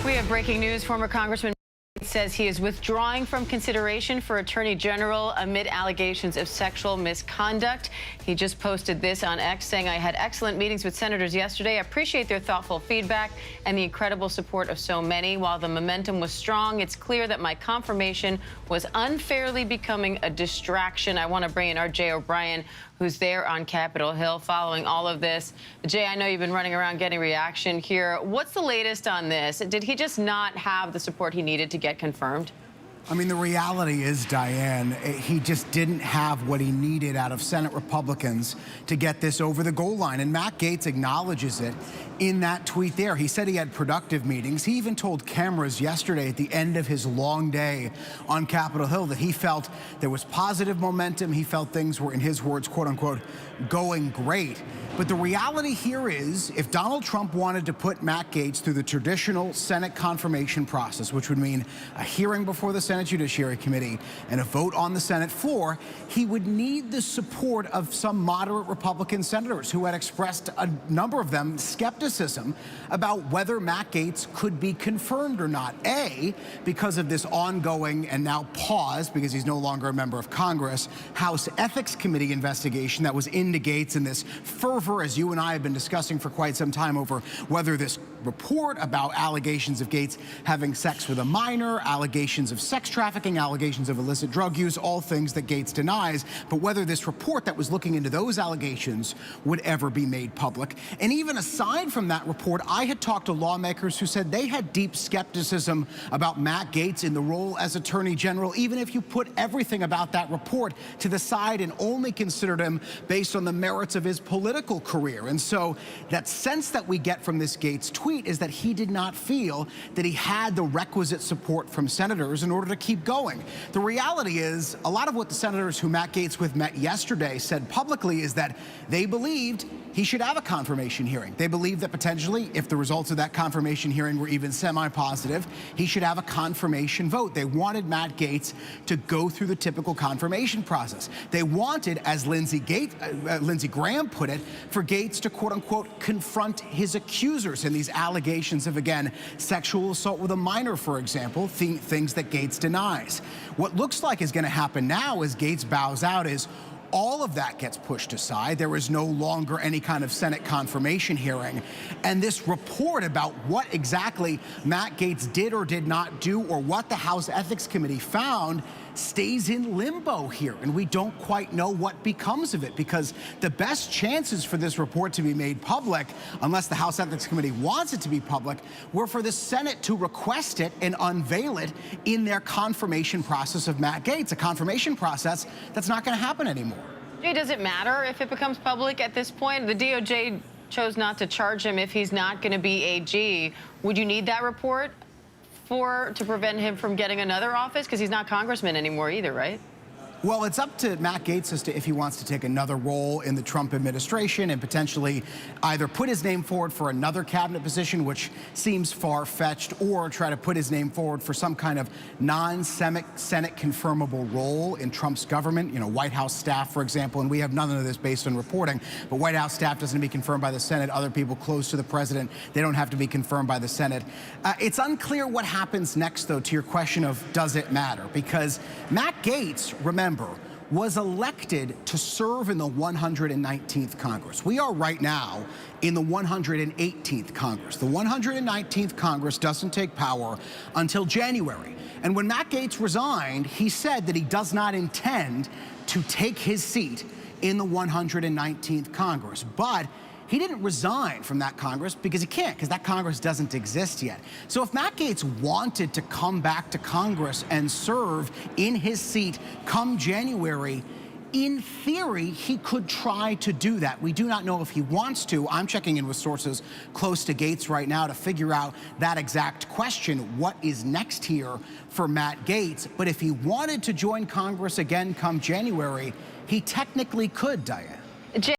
We have breaking news. Former Congressman says he is withdrawing from consideration for Attorney General amid allegations of sexual misconduct. He just posted this on X, saying, "I had excellent meetings with senators yesterday. I appreciate their thoughtful feedback and the incredible support of so many. While the momentum was strong, it's clear that my confirmation was unfairly becoming a distraction." I want to bring in our Jay O'Brien, who's there on Capitol Hill following all of this. Jay, I know you've been running around getting reaction here. What's the latest on this? Did he just not have the support he needed to get confirmed? I mean, the reality is, Diane, he just didn't have what he needed out of Senate Republicans to get this over the goal line. And Matt Gaetz acknowledges it in that tweet there. He said he had productive meetings. He even told cameras yesterday at the end of his long day on Capitol Hill that he felt there was positive momentum. He felt things were, in his words, quote unquote, going great. But the reality here is, if Donald Trump wanted to put Matt Gaetz through the traditional Senate confirmation process, which would mean a hearing before the Senate Judiciary Committee and a vote on the Senate floor, he would need the support of some moderate Republican senators who had expressed, a number of them, skepticism about whether Matt Gaetz could be confirmed or not. A, because of this ongoing and now paused, because he's no longer a member of Congress, House Ethics Committee investigation that was into Gaetz, and this fervor, as you and I have been discussing for quite some time, over whether this report about allegations of Gaetz having sex with a minor, allegations of sex trafficking, allegations of illicit drug use, all things that Gaetz denies, but whether this report that was looking into those allegations would ever be made public. And even aside from that report, I had talked to lawmakers who said they had deep skepticism about Matt Gaetz in the role as Attorney General, even if you put everything about that report to the side and only considered him based on the merits of his political career. And so that sense that we get from this Gaetz tweet is that he did not feel that he had the requisite support from senators in order to keep going. The reality is, a lot of what the senators who Matt Gaetz met yesterday said publicly is that they believed he should have a confirmation hearing. They believed that potentially, if the results of that confirmation hearing were even semi-positive, he should have a confirmation vote. They wanted Matt Gaetz to go through the typical confirmation process. They wanted, as Lindsey Graham put it, for Gaetz to, quote unquote, confront his accusers in these allegations of, again, sexual assault with a minor, for example, things that Gaetz denies. What looks like is going to happen now as Gaetz bows out is all of that gets pushed aside. There is no longer any kind of Senate confirmation hearing. And this report about what exactly Matt Gaetz did or did not do, or what the House Ethics Committee found, stays in limbo here. And we don't quite know what becomes of it, because the best chances for this report to be made public, unless the House Ethics Committee wants it to be public, were for the Senate to request it and unveil it in their confirmation process of Matt Gaetz, a confirmation process that's not going to happen anymore. Jay, does it matter if it becomes public at this point? The DOJ chose not to charge him if he's not going to be AG. Would you need that report to prevent him from getting another office? Because he's not congressman anymore either, right? Well, it's up to Matt Gaetz as to if he wants to take another role in the Trump administration and potentially either put his name forward for another cabinet position, which seems far-fetched, or try to put his name forward for some kind of non-Senate confirmable role in Trump's government, you know, White House staff, for example. And we have none of this based on reporting, but White House staff doesn't be confirmed by the Senate. Other people close to the president, they don't have to be confirmed by the Senate. It's unclear what happens next, though, to your question of does it matter? Because Matt Gaetz, remember, was elected to serve in the 119th Congress. We are right now in the 118th Congress. The 119th Congress doesn't take power until January. And when Matt Gaetz resigned, he said that he does not intend to take his seat in the 119th Congress. But he didn't resign from that Congress because he can't, because that Congress doesn't exist yet. So if Matt Gaetz wanted to come back to Congress and serve in his seat come January, in theory, he could try to do that. We do not know if he wants to. I'm checking in with sources close to Gaetz right now to figure out that exact question. What is next here for Matt Gaetz? But if he wanted to join Congress again come January, he technically could, Diane.